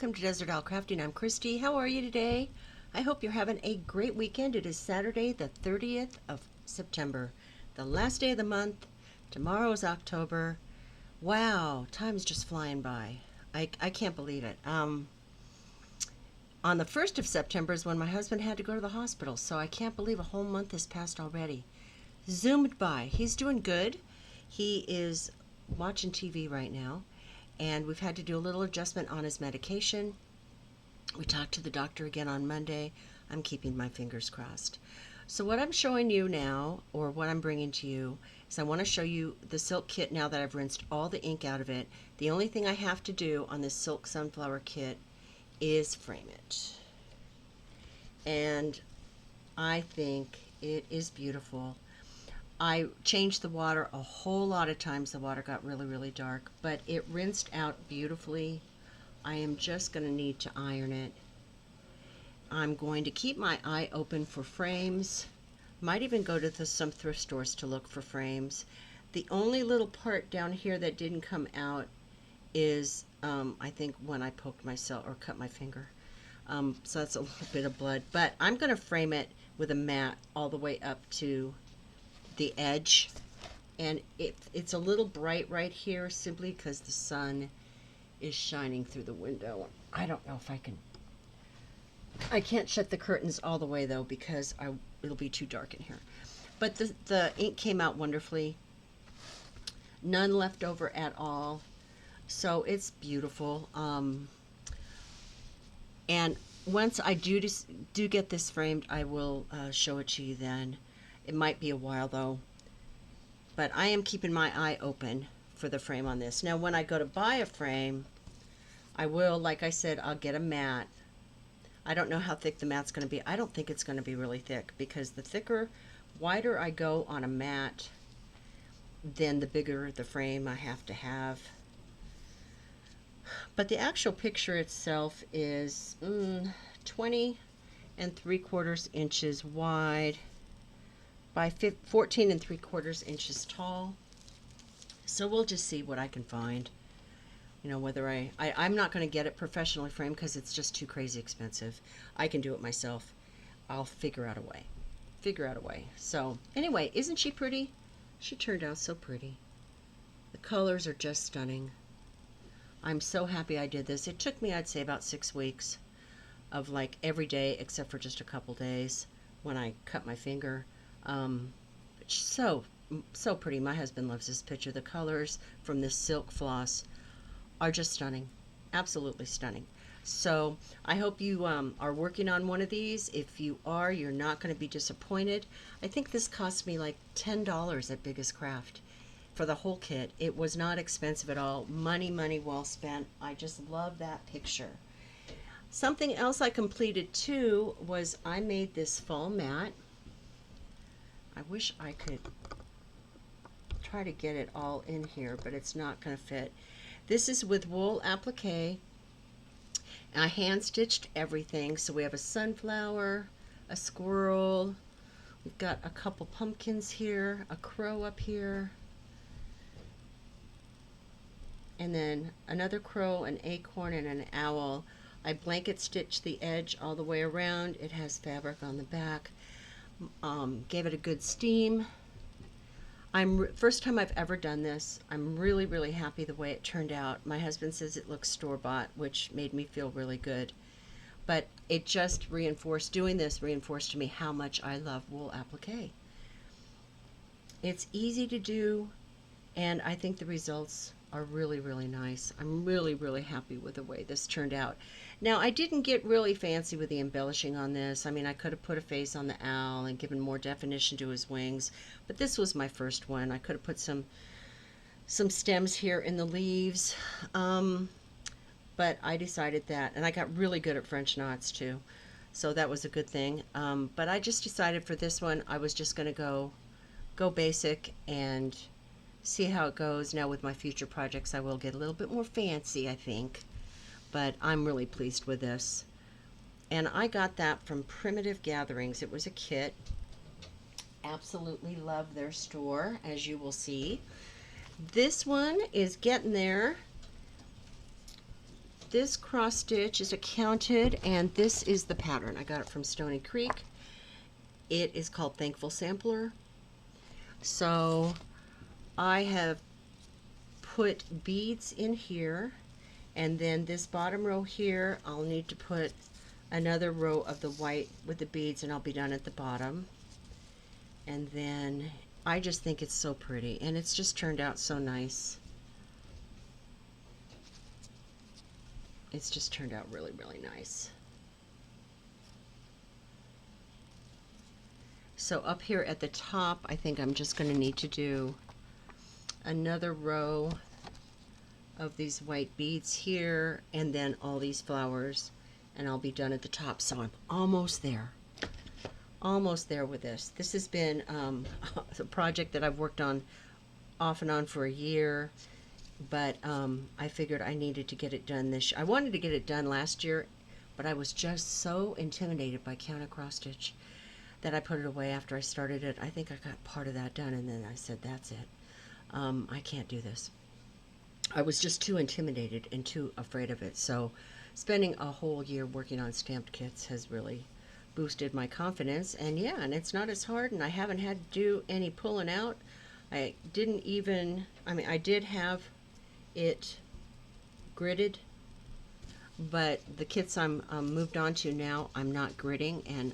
welcome to Desert Isle Crafting. I'm Christy. How are you today? I hope you're having a great weekend. It is Saturday, the 30th of September, the last day of the month. Tomorrow is October. Wow, time's just flying by. I can't believe it. On the 1st of September is when my husband had to go to the hospital, so I can't believe a whole month has passed already. Zoomed by. He's doing good. He is watching TV right now, and we've had to do a little adjustment on his medication. We talked to the doctor again on Monday. I'm keeping my fingers crossed. So what I'm showing you now, or what I'm bringing to you, is I want to show you the silk kit now that I've rinsed all the ink out of it. The only thing I have to do on this silk sunflower kit is frame it. And I think it is beautiful. I changed the water a whole lot of times. The water got really, really dark, but it rinsed out beautifully. I am just going to need to iron it. I'm going to keep my eye open for frames. Might even go to some thrift stores to look for frames. The only little part down here that didn't come out is, I think, when I poked myself or cut my finger. So that's a little bit of blood. But I'm going to frame it with a mat all the way up to the edge, and it's a little bright right here simply because the sun is shining through the window. I don't know if I can't shut the curtains all the way though because it'll be too dark in here. But the ink came out wonderfully, none left over at all, so it's beautiful. And once I do get this framed, I will show it to you then. It might be a while though, but I am keeping my eye open for the frame on this. Now when I go to buy a frame, I will, like I said, I'll get a mat. I don't know how thick the mat's going to be. I don't think it's going to be really thick because the wider I go on a mat, then the bigger the frame I have to have. But the actual picture itself is 20 3/4 inches wide by 14 3/4 inches tall. So we'll just see what I can find. You know, whether I'm not going to get it professionally framed because it's just too crazy expensive. I can do it myself. I'll figure out a way. So anyway, isn't she pretty? She turned out so pretty. The colors are just stunning. I'm so happy I did this. It took me, I'd say, about 6 weeks of like every day except for just a couple days when I cut my finger. So pretty. My husband loves this picture. The colors from this silk floss are just stunning, absolutely stunning. So I hope you are working on one of these. If you are, you're not going to be disappointed. I think this cost me like $10 at Biggest Craft for the whole kit. It was not expensive at all. Money well spent. I just love that picture. Something else I completed too was I made this fall mat. I wish I could try to get it all in here, but it's not going to fit. This is with wool applique. I hand stitched everything. So we have a sunflower, a squirrel, we've got a couple pumpkins here, a crow up here, and then another crow, an acorn, and an owl. I blanket stitched the edge all the way around. It has fabric on the back. Gave it a good steam. First time I've ever done this. I'm really happy the way it turned out. My husband says it looks store-bought, which made me feel really good. But it just doing this reinforced to me how much I love wool applique. It's easy to do, and I think the results are really nice. I'm really happy with the way this turned out. Now, I didn't get really fancy with the embellishing on this. I mean, I could have put a face on the owl and given more definition to his wings, but this was my first one. I could have put some stems here in the leaves, but I decided that, and I got really good at French knots too, so that was a good thing. But I just decided for this one I was just going to go basic and see how it goes. Now with my future projects I will get a little bit more fancy, I think, but I'm really pleased with this. And I got that from Primitive Gatherings. It was a kit. Absolutely love their store, as you will see. This one is getting there. this cross stitch is a counted, and this is the pattern. I got it from Stony Creek. It is called Thankful Sampler. So I have put beads in here, and then this bottom row here, I'll need to put another row of the white with the beads, and I'll be done at the bottom. And then I just think it's so pretty, and it's just turned out so nice. It's just turned out really, really nice. So up here at the top, I think I'm just going to need to do another row of these white beads here, and then all these flowers, and I'll be done at the top. So I'm almost there. Almost there with this. This has been a project that I've worked on off and on for a year, but I figured I needed to get it done this year. I wanted to get it done last year, but I was just so intimidated by counter cross stitch that I put it away after I started it. I think I got part of that done, and then I said, that's it. I can't do this. I was just too intimidated and too afraid of it. So spending a whole year working on stamped kits has really boosted my confidence. And yeah, and it's not as hard, and I haven't had to do any pulling out. I didn't even, I mean, I did have it gridded, but the kits I'm moved on to now, I'm not gridding and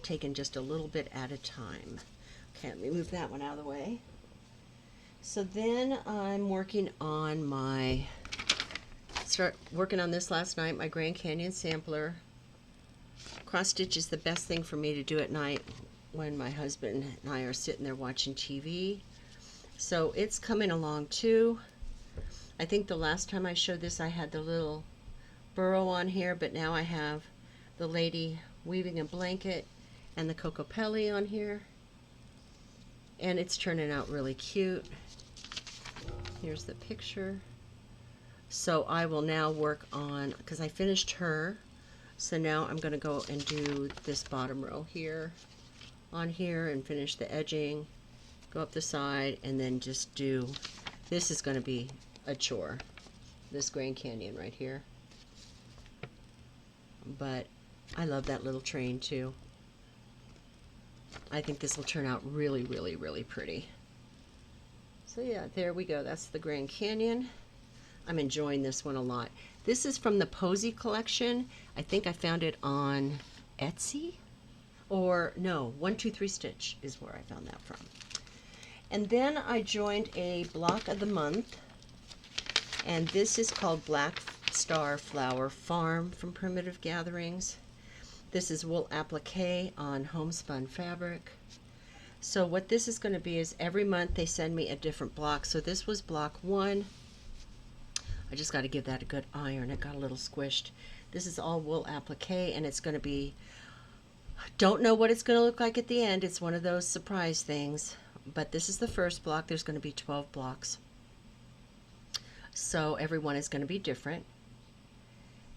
taking just a little bit at a time. Okay, let me move that one out of the way. So then I'm working on my, start working on this last night, my Grand Canyon sampler. Cross stitch is the best thing for me to do at night when my husband and I are sitting there watching TV. So it's coming along too. I think the last time I showed this I had the little burrow on here, but now I have the lady weaving a blanket and the Cocopelli on here. And it's turning out really cute. Here's the picture. So I will now work on, because I finished her, so now I'm going to go and do this bottom row here on here and finish the edging, go up the side, and then just do, this is going to be a chore, this Grand Canyon right here. But I love that little train too. I think this will turn out really, really, really pretty. So yeah, there we go. That's the Grand Canyon. I'm enjoying this one a lot. This is from the Posy collection. I think I found it on Etsy. Or no, 123 Stitch is where I found that from. And then I joined a block of the month. And this is called Black Star Flower Farm from Primitive Gatherings. This is wool applique on homespun fabric. So what this is going to be is every month they send me a different block. So this was block 1. I just got to give that a good iron. It got a little squished. This is all wool applique, and it's going to be, don't know what it's going to look like at the end. It's one of those surprise things. But this is the first block. There's going to be 12 blocks. So every one is going to be different.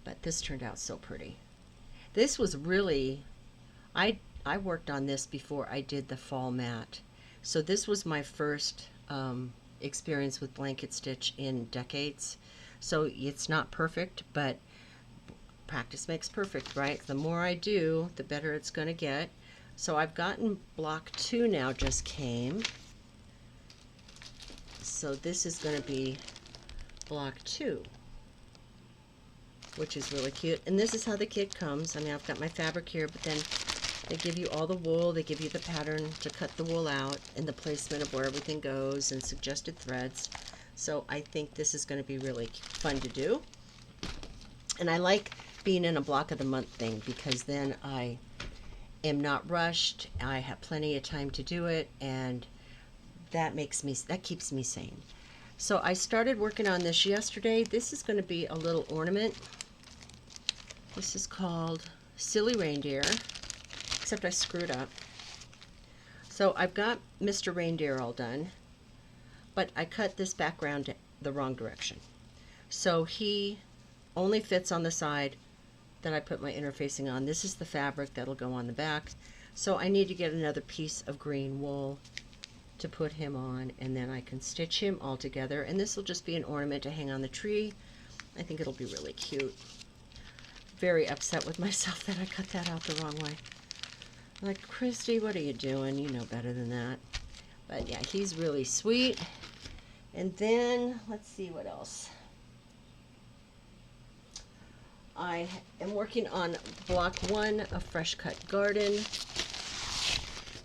But this turned out so pretty. This was really, I worked on this before I did the fall mat. So this was my first experience with blanket stitch in decades. So it's not perfect, but practice makes perfect, right? The more I do, the better it's going to get. So I've gotten block 2 now, just came. So this is going to be block 2, which is really cute. And this is how the kit comes. I mean, I've got my fabric here, but then they give you all the wool, they give you the pattern to cut the wool out, and the placement of where everything goes, and suggested threads. So I think this is going to be really fun to do. And I like being in a block of the month thing, because then I am not rushed, I have plenty of time to do it, and that keeps me sane. So I started working on this yesterday. This is going to be a little ornament. This is called Silly Reindeer, except I screwed up. So I've got Mr. Reindeer all done, but I cut this background the wrong direction. So he only fits on the side that I put my interfacing on. This is the fabric that'll go on the back. So I need to get another piece of green wool to put him on, and then I can stitch him all together, and this will just be an ornament to hang on the tree I think it'll be really cute. Very upset with myself that I cut that out the wrong way. Like, Christy, what are you doing? You know better than that. But yeah, he's really sweet. And then, let's see what else. I am working on block 1 of Fresh Cut Garden.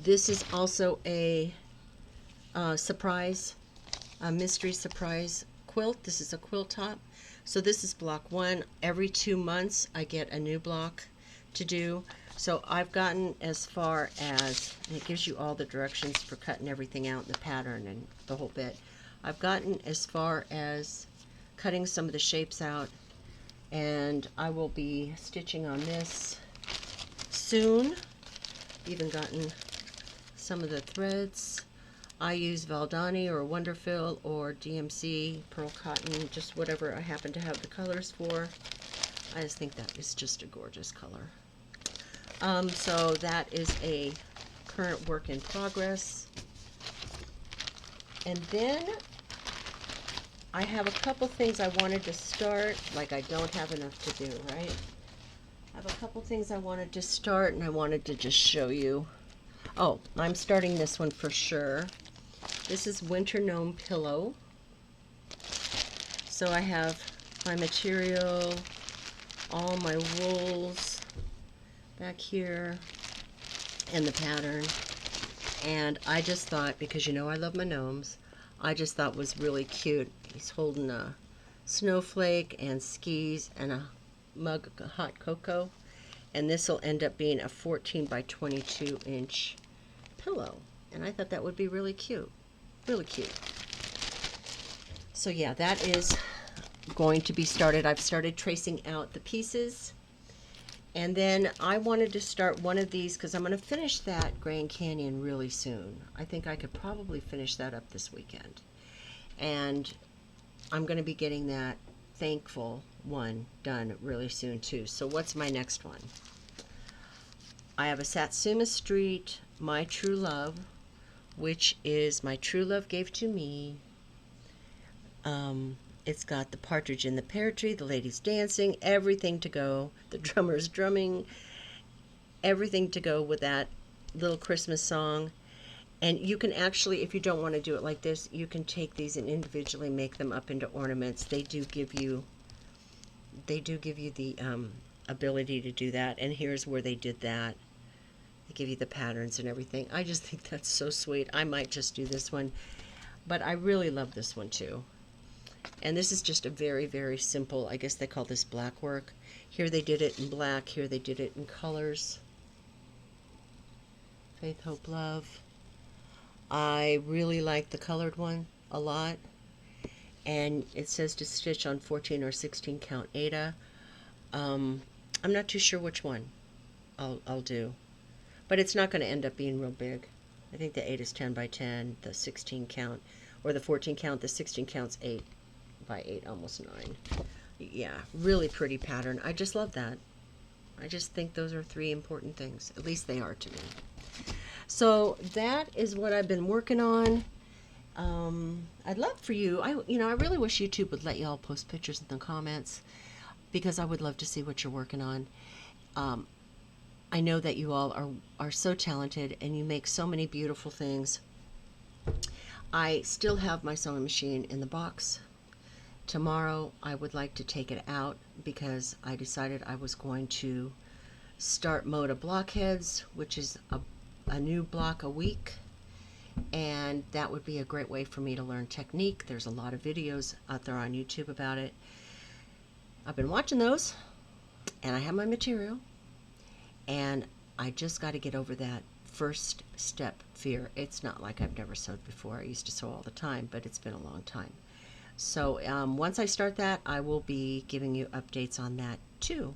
This is also a surprise, a mystery surprise quilt. This is a quilt top. So this is block 1. Every 2 months I get a new block to do. So I've gotten as far as, and it gives you all the directions for cutting everything out in the pattern and the whole bit. I've gotten as far as cutting some of the shapes out, and I will be stitching on this soon. Even gotten some of the threads. I use Valdani or Wonderfill or DMC Pearl Cotton, just whatever I happen to have the colors for. I just think that is just a gorgeous color. So that is a current work in progress. And then I have a couple things I wanted to start, like I don't have enough to do, right? I have a couple things I wanted to start, and I wanted to just show you. Oh, I'm starting this one for sure. This is Winter Gnome Pillow. So I have my material, all my wools back here, and the pattern. And I just thought, because you know I love my gnomes, I just thought was really cute. He's holding a snowflake and skis and a mug of hot cocoa. And this will end up being a 14 by 22 inch pillow. And I thought that would be really cute. Really cute. So yeah, that is going to be started. I've started tracing out the pieces. And then I wanted to start one of these because I'm going to finish that Grand Canyon really soon. I think I could probably finish that up this weekend. And I'm going to be getting that Thankful one done really soon too. So what's my next one? I have a Satsuma Street My True Love, which is My True Love Gave to Me. It's got the partridge in the pear tree, the ladies dancing, everything to go, the drummers drumming, everything to go with that little Christmas song. And you can actually, if you don't want to do it like this, you can take these and individually make them up into ornaments. They do give you the ability to do that. And here's where they did that. They give you the patterns and everything. I just think that's so sweet. I might just do this one, but I really love this one too. And this is just a very, very simple, I guess they call this black work. Here they did it in black, here they did it in colors. Faith, Hope, Love. I really like the colored one a lot. And it says to stitch on 14 or 16 count Aida. I'm not too sure which one I'll do. But it's not going to end up being real big. I think the 8 is 10 by 10, the 16 count, or the 14 count, the 16 count's 8 by 8, almost 9. Yeah, really pretty pattern. I just love that. I just think those are 3 important things. At least they are to me. So that is what I've been working on. I'd love for you, I really wish YouTube would let y'all post pictures in the comments, because I would love to see what you're working on. I know that you all are so talented and you make so many beautiful things. I still have my sewing machine in the box. Tomorrow I would like to take it out because I decided I was going to start Moda Blockheads, which is a new block a week, and that would be a great way for me to learn technique. There's a lot of videos out there on YouTube about it. I've been watching those, and I have my material, and I just got to get over that first step fear. It's not like I've never sewed before. I used to sew all the time, but it's been a long time. So once I start that, I will be giving you updates on that too.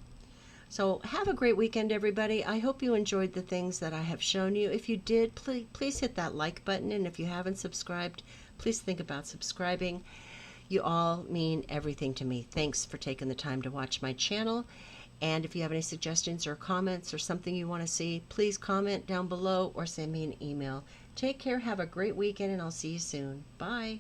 So have a great weekend, everybody. I hope you enjoyed the things that I have shown you. If you did, please hit that like button. And if you haven't subscribed, please think about subscribing. You all mean everything to me. Thanks for taking the time to watch my channel. And if you have any suggestions or comments or something you want to see, please comment down below or send me an email. Take care, have a great weekend, and I'll see you soon. Bye.